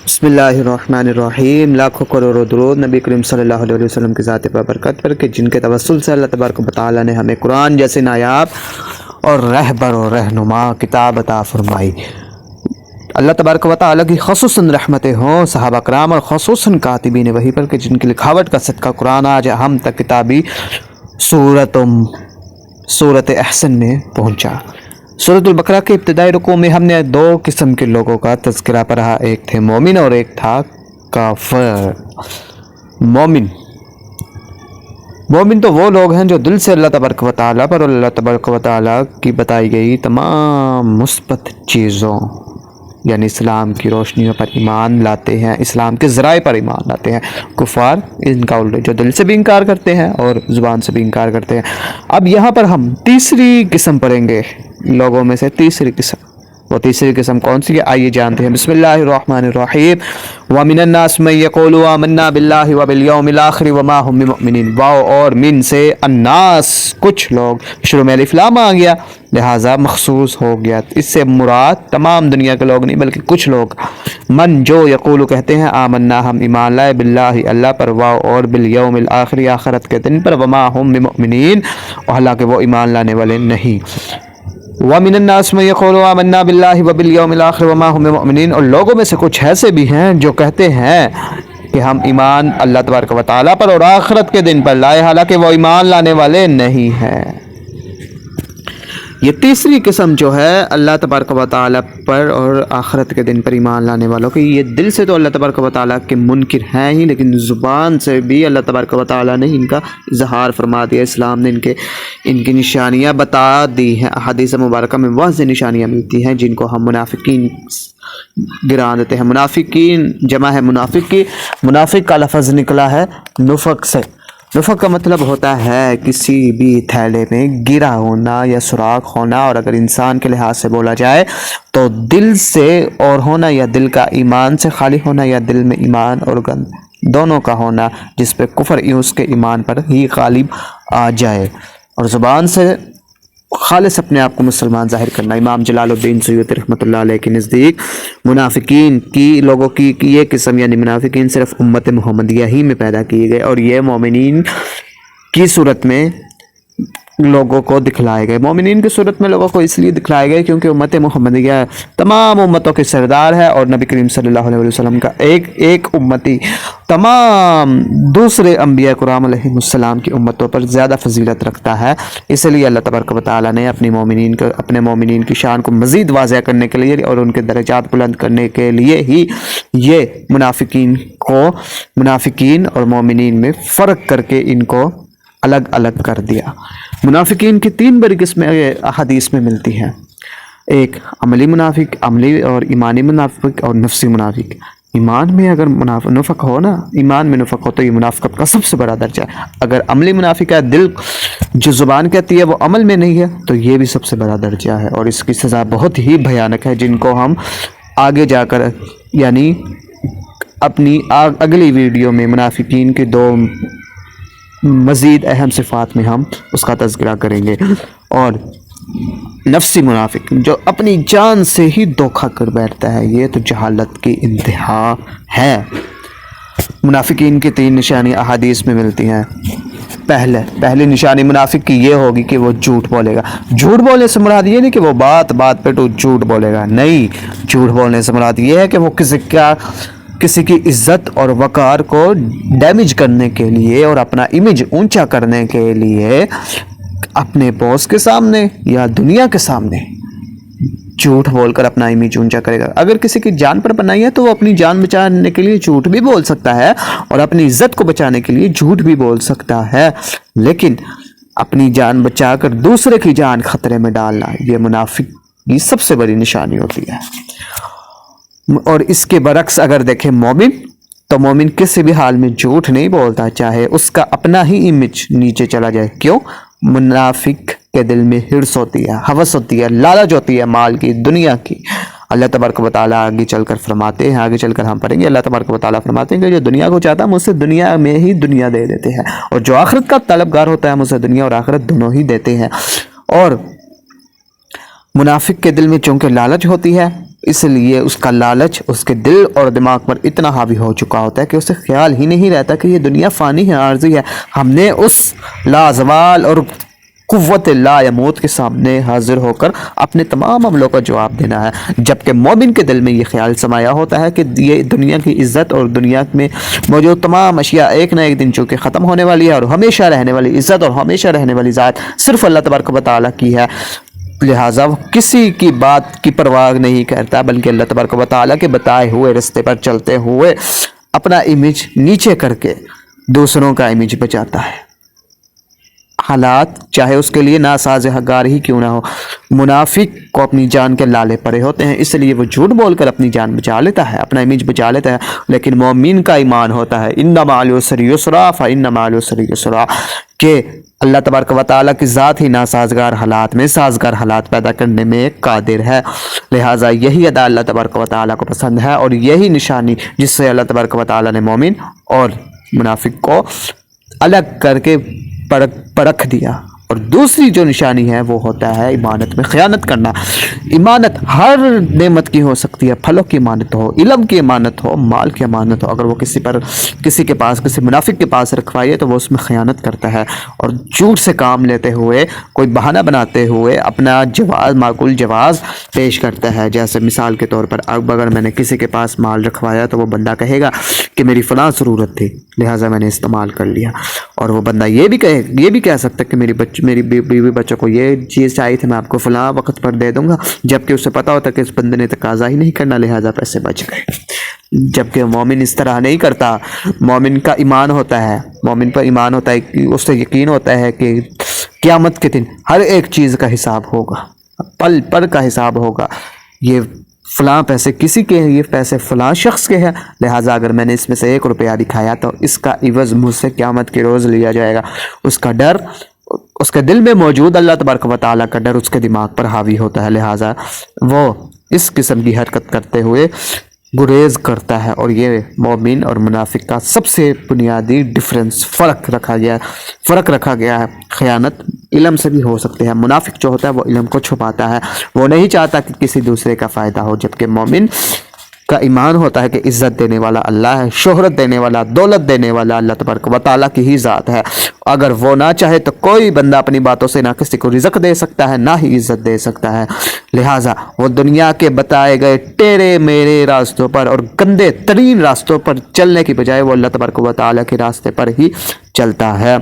بسم اللہ الرحمن الرحیم۔ لاکھوں کروڑوں درود نبی کریم صلی اللہ علیہ وسلم کی ذات بابرکت پر کہ جن کے توسل سے اللہ تبارک و تعالیٰ نے ہمیں قرآن جیسے نایاب اور رہبر و رہنما کتاب عطا فرمائی۔ اللہ تبارک و تعالیٰ کی خصوصاً رحمتیں ہوں صحابہ کرام اور خصوصاً کاتبین وحی پر کہ جن کی لکھاوٹ کا صدقہ قرآن آج ہم تک کتابی صورت احسن میں پہنچا۔ سورۃ البقرہ کے ابتدائی رکوع میں ہم نے دو قسم کے لوگوں کا تذکرہ پڑھا، ایک تھے مومن اور ایک تھا کافر۔ مومن تو وہ لوگ ہیں جو دل سے اللہ تبارک و تعالیٰ پر اور اللہ تبارک و تعالیٰ کی بتائی گئی تمام مثبت چیزوں یعنی اسلام کی روشنیوں پر ایمان لاتے ہیں، اسلام کے ذرائع پر ایمان لاتے ہیں۔ کفار ان کا الٹا جو دل سے بھی انکار کرتے ہیں اور زبان سے بھی انکار کرتے ہیں۔ اب یہاں پر ہم تیسری قسم پڑھیں گے لوگوں میں سے، تیسری قسم۔ وہ تیسری قسم کون سی ہے آئیے جانتے ہیں۔ بسم اللہ الرحمن الرحیم۔ وَمِنَ النَّاسِ مَن يَقُولُ آمَنَّا بِاللَّهِ وَبِالْيَوْمِ الْآخِرِ وَمَا هُم بِمُؤْمِنِينَ۔ واو اور من سے الناس کچھ لوگ، شروع میں الف لام آ گیا لہٰذا مخصوص ہو گیا، اس سے مراد تمام دنیا کے لوگ نہیں بلکہ کچھ لوگ۔ من جو یقولو کہتے ہیں آمنا ہم ایمان لائے باللہ اللہ پر، واو اور بالیوم الآخر آخرت کے دن پر، وما ہم بمؤمنین اور حالانکہ وہ ایمان لانے والے نہیں۔ وَمِنَ النَّاسِ مَن يَقُولُ آمَنَّا بِاللَّهِ وَبِالْيَوْمِ الْآخِرِ وَمَا هُم بِمُؤْمِنِينَ، اور لوگوں میں سے کچھ ایسے بھی ہیں جو کہتے ہیں کہ ہم ایمان اللہ تبارک و تعالیٰ پر اور آخرت کے دن پر لائے حالانکہ وہ ایمان لانے والے نہیں ہیں۔ یہ تیسری قسم جو ہے اللہ تبارک و تعالیٰ پر اور آخرت کے دن پر ایمان لانے والوں کی، یہ دل سے تو اللہ تبارک و تعالیٰ کے منکر ہیں ہی لیکن زبان سے بھی اللہ تبارک و تعالیٰ نے ان کا اظہار فرما دیا، اسلام نے ان کی نشانیاں بتا دی ہیں۔ احادیث مبارکہ میں واضح نشانیاں ملتی ہیں جن کو ہم منافقین گرا دیتے ہیں۔ منافقین جمع ہے منافق کی، منافق کا لفظ نکلا ہے نفق سے۔ نفق کا مطلب ہوتا ہے کسی بھی تھیلے میں گرا ہونا یا سوراخ ہونا، اور اگر انسان کے لحاظ سے بولا جائے تو دل سے اور ہونا یا دل کا ایمان سے خالی ہونا یا دل میں ایمان اور گند دونوں کا ہونا جس پہ کفر اس کے ایمان پر ہی غالب آ جائے، اور زبان سے خالص اپنے آپ کو مسلمان ظاہر کرنا۔ امام جلال الدین سیوطی رحمۃ اللہ علیہ کے نزدیک منافقین کی لوگوں کی یہ قسم یعنی منافقین صرف امت محمدیہ ہی میں پیدا کیے گئے، اور یہ مومنین کی صورت میں لوگوں کو دکھلائے گئے۔ مومنین کی صورت میں لوگوں کو اس لیے دکھلائے گئے کیونکہ امت محمدیہ تمام امتوں کے سردار ہے، اور نبی کریم صلی اللہ علیہ وسلم کا ایک امتی تمام دوسرے انبیاء کرام علیہ السلام کی امتوں پر زیادہ فضیلت رکھتا ہے۔ اس لیے اللہ تبارک و تعالیٰ نے اپنے مومنین کی شان کو مزید واضح کرنے کے لیے اور ان کے درجات بلند کرنے کے لیے ہی یہ منافقین اور مومنین میں فرق کر کے ان کو الگ الگ کر دیا۔ منافقین کی تین بڑی قسمیں احادیث میں ملتی ہیں، ایک عملی منافق، عملی اور ایمانی منافق، اور نفسی منافق۔ ایمان میں اگر نفق ہو نا، ایمان میں نفق ہو تو یہ منافقت کا سب سے بڑا درجہ ہے۔ اگر عملی منافق ہے، دل جو زبان کہتی ہے وہ عمل میں نہیں ہے تو یہ بھی سب سے بڑا درجہ ہے، اور اس کی سزا بہت ہی بھیانک ہے جن کو ہم آگے جا کر یعنی اپنی اگلی ویڈیو میں منافقین کی دو مزید اہم صفات میں ہم اس کا تذکرہ کریں گے۔ اور نفسی منافق جو اپنی جان سے ہی دھوکہ کر بیٹھتا ہے، یہ تو جہالت کی انتہا ہے۔ منافقین کی تین نشانی احادیث میں ملتی ہیں۔ پہلی نشانی منافق کی یہ ہوگی کہ وہ جھوٹ بولے گا۔ جھوٹ بولنے سے مراد یہ نہیں کہ وہ بات پہ تو جھوٹ بولے گا، نہیں، جھوٹ بولنے سے مراد یہ ہے کہ وہ کسی کی عزت اور وقار کو ڈیمیج کرنے کے لیے اور اپنا امیج اونچا کرنے کے لیے اپنے باس کے سامنے یا دنیا کے سامنے جھوٹ بول کر اپنا امیج اونچا کرے گا۔ اگر کسی کی جان پر بنائی ہے تو وہ اپنی جان بچانے کے لیے جھوٹ بھی بول سکتا ہے اور اپنی عزت کو بچانے کے لیے جھوٹ بھی بول سکتا ہے، لیکن اپنی جان بچا کر دوسرے کی جان خطرے میں ڈالنا یہ منافق کی سب سے بڑی نشانی ہوتی ہے۔ اور اس کے برعکس اگر دیکھیں مومن، تو مومن کسی بھی حال میں جھوٹ نہیں بولتا چاہے اس کا اپنا ہی امیج نیچے چلا جائے۔ کیوں؟ منافق کے دل میں ہرس ہوتی ہے، ہوس ہوتی ہے، لالچ ہوتی ہے مال کی، دنیا کی۔ اللہ تبارک و تعالیٰ آگے چل کر فرماتے ہیں، آگے چل کر ہم پڑھیں گے، اللہ تبارک و تعالیٰ فرماتے ہیں کہ جو دنیا کو چاہتا ہے مجھ سے دنیا میں ہی دنیا دے دیتے ہیں، اور جو آخرت کا طلبگار ہوتا ہے مجھ سے دنیا اور آخرت دونوں ہی دیتے ہیں۔ اور منافق کے دل میں چونکہ لالچ ہوتی ہے اس لیے اس کا لالچ اس کے دل اور دماغ پر اتنا حاوی ہو چکا ہوتا ہے کہ اسے خیال ہی نہیں رہتا کہ یہ دنیا فانی ہے، عارضی ہے۔ ہم نے اس لازوال اور قوت لا یموت کے سامنے حاضر ہو کر اپنے تمام عملوں کا جواب دینا ہے، جبکہ مومن کے دل میں یہ خیال سمایا ہوتا ہے کہ یہ دنیا کی عزت اور دنیا میں موجود تمام اشیاء ایک نہ ایک دن چونکہ ختم ہونے والی ہے، اور ہمیشہ رہنے والی عزت اور ہمیشہ رہنے والی ذات صرف اللہ تبارک و تعالیٰ کی ہے، لہٰذا وہ کسی کی بات کی پرواہ نہیں کرتا، بلکہ اللہ تبارک و تعالیٰ کے بتائے ہوئے راستے پر چلتے ہوئے اپنا امیج نیچے کر کے دوسروں کا امیج بچاتا ہے، حالات چاہے اس کے لیے ناسازگار ہی کیوں نہ ہو۔ منافق کو اپنی جان کے لالے پڑے ہوتے ہیں، اس لیے وہ جھوٹ بول کر اپنی جان بچا لیتا ہے، اپنا امیج بچا لیتا ہے، لیکن مومن کا ایمان ہوتا ہے ان مع العسر یسرا فان مع العسر یسرا، کہ اللہ تبارک و تعالیٰ کی ذات ہی ناسازگار حالات میں سازگار حالات پیدا کرنے میں قادر ہے، لہٰذا یہی ادا اللہ تبارک و تعالیٰ کو پسند ہے، اور یہی نشانی جس سے اللہ تبارک و تعالیٰ نے مومن اور منافق کو الگ کر کے پرکھ دیا۔ اور دوسری جو نشانی ہے وہ ہوتا ہے امانت میں خیانت کرنا۔ امانت ہر نعمت کی ہو سکتی ہے، پھلوں کی امانت ہو، علم کی امانت ہو، مال کی امانت ہو، اگر وہ کسی کے پاس کسی منافق کے پاس رکھوائے تو وہ اس میں خیانت کرتا ہے، اور جھوٹ سے کام لیتے ہوئے کوئی بہانہ بناتے ہوئے اپنا جواز معقول جواز پیش کرتا ہے۔ جیسے مثال کے طور پر اب اگر میں نے کسی کے پاس مال رکھوایا تو وہ بندہ کہے گا کہ میری فلاں ضرورت تھی لہٰذا میں نے استعمال کر لیا، اور وہ بندہ یہ بھی کہہ سکتا ہے کہ میری بیوی بچوں کو یہ چیز چاہیے تھی، میں آپ کو فلاں وقت پر دے دوں گا، جبکہ اسے پتا ہوتا کہ اس بندے نے تقاضا ہی نہیں کرنا لہٰذا پیسے بچ گئے۔ جبکہ مومن اس طرح نہیں کرتا، مومن کا ایمان ہوتا ہے، مومن پر ایمان ہوتا ہے کہ اس سے یقین ہوتا ہے کہ قیامت کے دن ہر ایک چیز کا حساب ہوگا، پل پل کا حساب ہوگا، یہ فلاں پیسے کسی کے ہیں، یہ پیسے فلاں شخص کے ہیں، لہٰذا اگر میں نے اس میں سے 1 روپیہ دکھایا تو اس کا عوض مجھ سے قیامت کے روز لیا جائے گا۔ اس کا ڈر، اس کے دل میں موجود اللہ تبارک و تعالیٰ کا ڈر اس کے دماغ پر حاوی ہوتا ہے، لہٰذا وہ اس قسم کی حرکت کرتے ہوئے گریز کرتا ہے، اور یہ مومن اور منافق کا سب سے بنیادی فرق رکھا گیا ہے۔ خیانت علم سے بھی ہو سکتے ہیں، منافق جو ہوتا ہے وہ علم کو چھپاتا ہے، وہ نہیں چاہتا کہ کسی دوسرے کا فائدہ ہو، جبکہ مومن کا ایمان ہوتا ہے کہ عزت دینے والا اللہ ہے، شہرت دینے والا، دولت دینے والا اللہ تبارک و تعالیٰ کی ہی ذات ہے، اگر وہ نہ چاہے تو کوئی بندہ اپنی باتوں سے نہ کسی کو رزق دے سکتا ہے نہ ہی عزت دے سکتا ہے، لہٰذا وہ دنیا کے بتائے گئے ٹیڑے میرے راستوں پر اور گندے ترین راستوں پر چلنے کی بجائے وہ اللہ تبارک و تعالیٰ کے راستے پر ہی چلتا ہے،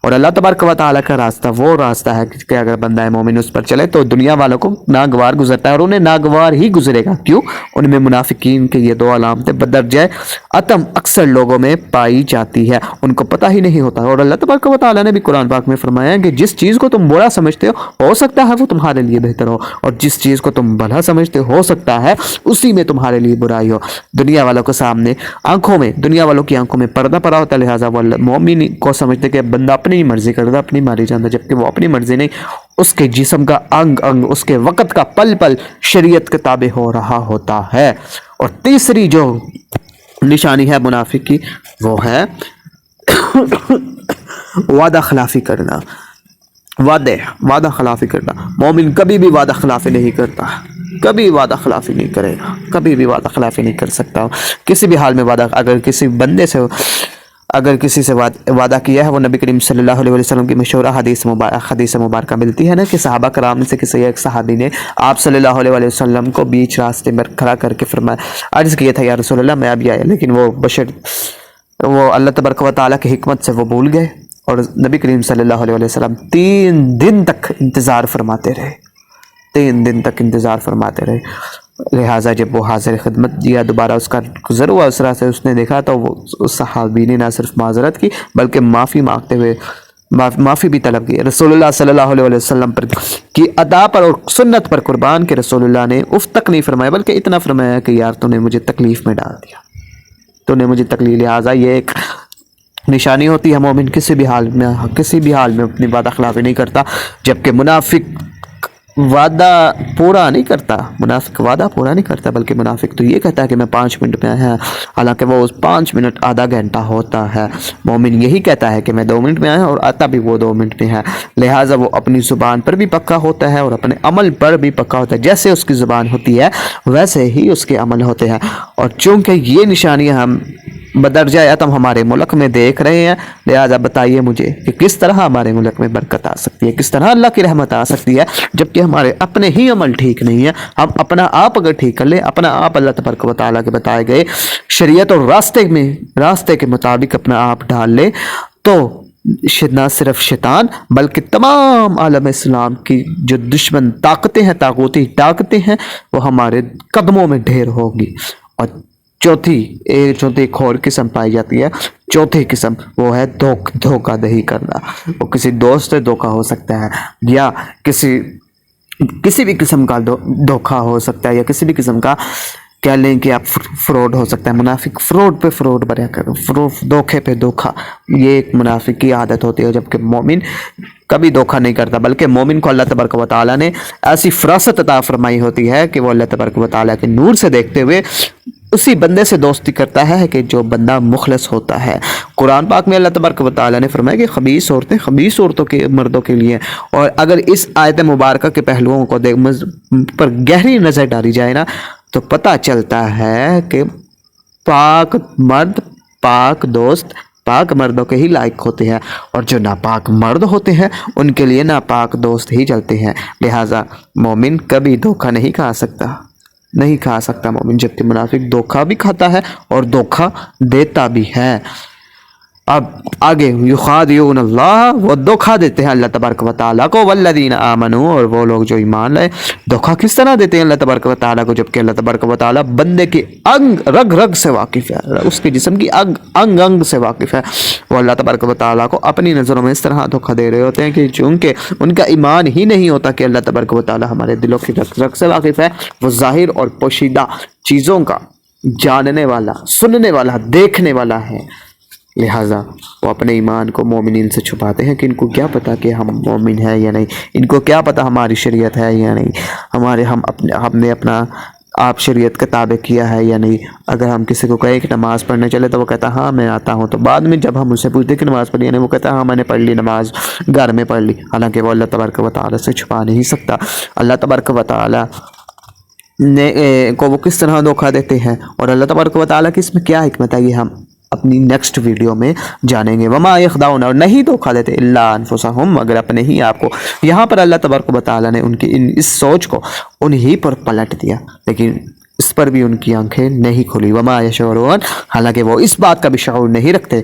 اور اللہ تبارک و تعالیٰ کا راستہ وہ راستہ ہے کہ اگر بندہ مومن اس پر چلے تو دنیا والوں کو ناگوار گزرتا ہے، اور انہیں ناگوار ہی گزرے گا۔ کیوں؟ ان میں منافقین کے یہ 2 علامتیں بدرجہ عتم اکثر لوگوں میں پائی جاتی ہے، ان کو پتہ ہی نہیں ہوتا، اور اللہ تبارک و تعالیٰ نے بھی قرآن پاک میں فرمایا کہ جس چیز کو تم برا سمجھتے ہو سکتا ہے وہ تمہارے لیے بہتر ہو، اور جس چیز کو تم بھلا سمجھتے ہو سکتا ہے اسی میں تمہارے لیے برائی ہو۔ دنیا والوں کے سامنے دنیا والوں کی آنکھوں میں پردہ پڑا ہوتا ہے، لہٰذا وہ مومن کو سمجھتے کہ بندہ اپنی مرضی کرتا، اپنی ماری جانتا، جبکہ وہ اپنی مرضی نہیں، اس کے جسم کا انگ انگ، اس کے وقت کا پل پل شریعت کے تابع ہو رہا ہوتا ہے۔ اور تیسری جو نشانی ہے منافق کی وہ ہے وعدہ خلافی کرنا، وعدہ خلافی کرنا۔ مومن کبھی بھی وعدہ خلافی نہیں کرتا، کبھی وعدہ خلافی نہیں کرے گا، کبھی بھی وعدہ خلافی نہیں کر سکتا، کسی بھی حال میں اگر کسی سے وعدہ کیا ہے، وہ نبی کریم صلی اللہ علیہ وسلم کی مشہور حدیث مبارکہ ملتی ہے نا، کہ صحابہ کرام سے کسی ایک صحابی نے آپ صلی اللہ علیہ وسلم کو بیچ راستے میں کھڑا کر کے فرمایا، عرض کیا تھا یا رسول اللہ میں ابھی آیا، لیکن وہ اللہ تبارک و تعالیٰ کی حکمت سے وہ بھول گئے، اور نبی کریم صلی اللہ علیہ وسلم 3 دن تک انتظار فرماتے رہے، 3 دن تک انتظار فرماتے رہے، لہٰذا جب وہ حاضر خدمت دیا، دوبارہ اس کا گزر ہوا اس راستے سے، اس نے دیکھا تو وہ اس صحابی نے نہ صرف معذرت کی بلکہ معافی مانگتے ہوئے معافی بھی طلب کی۔ رسول اللہ صلی اللہ علیہ وسلم پر کی ادا پر اور سنت پر قربان کے رسول اللہ نے اف تک نہیں فرمایا، بلکہ اتنا فرمایا کہ یار تو نے مجھے تکلیف میں ڈال دیا، تو نے مجھے تکلیف، لہٰذا یہ ایک نشانی ہوتی ہے مومن کسی بھی حال میں اپنی وعدہ خلافی نہیں کرتا، جبکہ وعدہ پورا نہیں کرتا، منافق وعدہ پورا نہیں کرتا، بلکہ منافق تو یہ کہتا ہے کہ میں 5 منٹ میں آیا، حالانکہ وہ 5 منٹ آدھا گھنٹہ ہوتا ہے۔ مومن یہی کہتا ہے کہ میں 2 منٹ میں آیا، اور آتا بھی وہ 2 منٹ میں ہے۔ لہٰذا وہ اپنی زبان پر بھی پکا ہوتا ہے اور اپنے عمل پر بھی پکا ہوتا ہے، جیسے اس کی زبان ہوتی ہے ویسے ہی اس کے عمل ہوتے ہیں۔ اور چونکہ یہ نشانیاں ہم بدرجہ اتم ہمارے ملک میں دیکھ رہے ہیں، لہٰذا بتائیے مجھے کہ کس طرح ہمارے ملک میں برکت آ سکتی ہے، کس طرح اللہ کی رحمت آ سکتی ہے، جبکہ ہمارے اپنے ہی عمل ٹھیک نہیں ہے۔ ہم اپنا آپ اگر ٹھیک کر لیں، اپنا آپ اللہ تبارک و تعالیٰ کے بتائے گئے شریعت اور راستے کے مطابق اپنا آپ ڈال لیں، تو نہ صرف شیطان بلکہ تمام عالم اسلام کی جو دشمن طاقتیں ہیں، طاغوتی طاقتیں ہیں، وہ ہمارے قدموں میں ڈھیر ہوگی۔ اور چوتھی ایک اور قسم پائی جاتی ہے، چوتھی قسم وہ ہے دھوکہ دہی کرنا۔ وہ کسی دوست سے دھوکہ ہو سکتا ہے، یا کسی بھی قسم کا دھوکہ ہو سکتا ہے، یا کسی بھی قسم کا کہہ لیں کہ آپ فراڈ ہو سکتا ہے۔ منافق فراڈ پہ فراڈ بریا کر، دھوکے پہ دھوکہ، یہ ایک منافق کی عادت ہوتی ہے، جبکہ مومن کبھی دھوکہ نہیں کرتا، بلکہ مومن کو اللہ تبارک و تعالیٰ نے ایسی فراست عطا فرمائی ہوتی ہے کہ وہ اللہ تبارک و تعالیٰ کے نور سے دیکھتے ہوئے اسی بندے سے دوستی کرتا ہے کہ جو بندہ مخلص ہوتا ہے۔ قرآن پاک میں اللہ تبارک و تعالیٰ نے فرمایا کہ خبیث عورتوں کے مردوں کے لیے، اور اگر اس آیت مبارکہ کے پہلوؤں کو پر گہری نظر ڈالی جائے نا، تو پتہ چلتا ہے کہ پاک مرد، پاک دوست پاک مردوں کے ہی لائق ہوتے ہیں، اور جو ناپاک مرد ہوتے ہیں ان کے لیے ناپاک دوست ہی چلتے ہیں۔ لہٰذا مومن کبھی دھوکہ نہیں کھا سکتا مومن، جبکہ منافق دھوکہ بھی کھاتا ہے اور دھوکہ دیتا بھی ہے۔ اب آگے یخادعون اللہ، وہ دھوکہ دیتے ہیں اللہ تبارک و تعالیٰ کو، والذین آمنوا، اور وہ لوگ جو ایمان لائے۔ دھوکہ کس طرح دیتے ہیں اللہ تبارک و تعالیٰ کو، جبکہ اللہ تبارک و تعالیٰ بندے کے رگ سے واقف ہے، اس کے جسم کی انگ سے واقف ہے۔ وہ اللہ تبارک و تعالیٰ کو اپنی نظروں میں اس طرح دھوکہ دے رہے ہوتے ہیں کہ چونکہ ان کا ایمان ہی نہیں ہوتا کہ اللہ تبارک و تعالیٰ ہمارے دلوں کی رگ سے واقف ہے، وہ ظاہر اور پوشیدہ چیزوں کا جاننے والا، سننے والا، دیکھنے والا ہے۔ لہٰذا وہ اپنے ایمان کو مومنین سے چھپاتے ہیں کہ ان کو کیا پتہ کہ ہم مومن ہیں یا نہیں، ان کو کیا پتہ ہماری شریعت ہے یا نہیں، ہم نے اپنا آپ شریعت کا تابع کیا ہے یا نہیں۔ اگر ہم کسی کو کہیں کہ نماز پڑھنے چلے تو وہ کہتا ہاں میں آتا ہوں، تو بعد میں جب ہم اس سے پوچھتے کہ نماز پڑھی یا نہیں، وہ کہتا ہاں میں نے پڑھ لی نماز، گھر میں پڑھ لی، حالانکہ وہ اللہ تبارک و تعالیٰ سے چھپا نہیں سکتا۔ اللہ تبارک و تعالیٰ کو وہ کس طرح دھوکہ دیتے ہیں، اور اللہ تبارک و تعالیٰ کی اس میں کیا حکمت ہے، یہ ہم اپنی نیکسٹ ویڈیو میں جانیں گے۔ وما یخدعون، اور نہیں دھوکہ دیتے، الا انفسہم، مگر اپنے ہی آپ کو۔ یہاں پر اللہ تبارک و تعالیٰ نے ان کی اس سوچ کو انہی پر پلٹ دیا، لیکن اس پر بھی ان کی آنکھیں نہیں کھلی۔ وما یشعرون، حالانکہ وہ اس بات کا بھی شعور نہیں رکھتے۔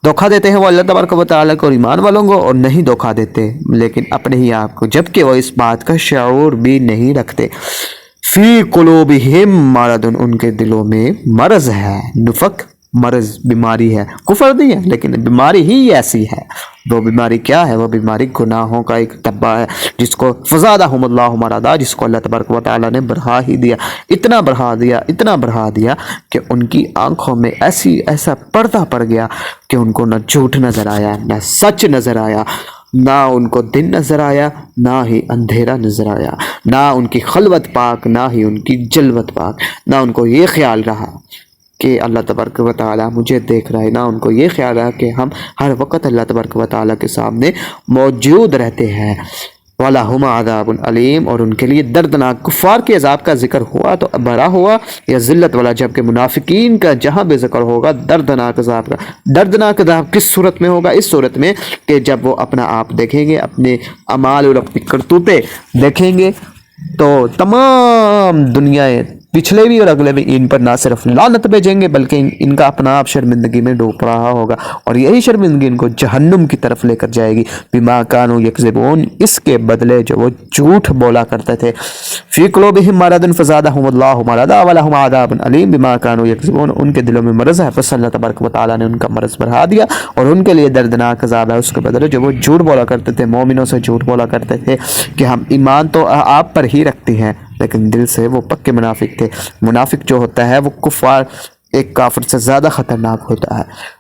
دھوکہ دیتے ہیں وہ اللہ تبارک و تعالیٰ کو اور ایمان والوں کو، اور نہیں دھوکہ دیتے لیکن اپنے ہی آپ کو، جبکہ وہ اس بات کا شعور بھی نہیں رکھتے۔ فی قلوبہم مرض، ان کے دلوں میں مرض ہے، نفق مرض بیماری ہے، کفر نہیں ہے لیکن بیماری ہی ایسی ہے۔ وہ بیماری کیا ہے؟ وہ بیماری گناہوں کا ایک ڈبہ ہے، جس کو فزادہم اللہ مرضا، جس کو اللہ تبارک و تعالیٰ نے بڑھا ہی دیا، اتنا بڑھا دیا کہ ان کی آنکھوں میں ایسا پردہ پڑ گیا کہ ان کو نہ جھوٹ نظر آیا، نہ سچ نظر آیا، نہ ان کو دن نظر آیا، نہ ہی اندھیرا نظر آیا، نہ ان کی خلوت پاک، نہ ہی ان کی جلوت پاک، نہ ان کو یہ خیال رہا کہ اللہ تبارک و تعالیٰ مجھے دیکھ رہا ہے، نہ ان کو یہ خیال رہا کہ ہم ہر وقت اللہ تبارک و تعالیٰ کے سامنے موجود رہتے ہیں۔ وَلَهُمْ عَذَابٌ عَلِيمٌ، اور ان کے لیے دردناک، کفار کے عذاب کا ذکر ہوا تو بڑا ہوا یا ذلت والا، جبکہ منافقین کا جہاں بھی ذکر ہوگا دردناک عذاب کا۔ دردناک عذاب کس صورت میں ہوگا؟ اس صورت میں کہ جب وہ اپنا آپ دیکھیں گے، اپنے اعمال اور اپنی کرتوتیں دیکھیں گے، تو تمام دنیا پچھلے بھی اور اگلے بھی ان پر نہ صرف لعنت بھیجیں گے بلکہ ان کا اپنا آپ شرمندگی میں ڈوب رہا ہوگا، اور یہی شرمندگی ان کو جہنم کی طرف لے کر جائے گی۔ بما کانوا یکذبون، اس کے بدلے جو وہ جھوٹ بولا کرتے تھے۔ فی قلوبہم مرض فزادہم اللہ مرضا ولہم عذاب علیم بما کانوا یکذبون، ان کے دلوں میں مرض ہے، پس اللہ تبارک و تعالیٰ نے ان کا مرض بڑھا دیا، اور ان کے لیے دردناک عذاب ہے اس کے بدلے جو وہ جھوٹ بولا کرتے تھے، مومنوں سے جھوٹ بولا کرتے تھے کہ ہم ایمان تو آپ پر ہی رکھتے ہیں، لیکن دل سے وہ پکے منافق تھے۔ منافق جو ہوتا ہے وہ ایک کافر سے زیادہ خطرناک ہوتا ہے۔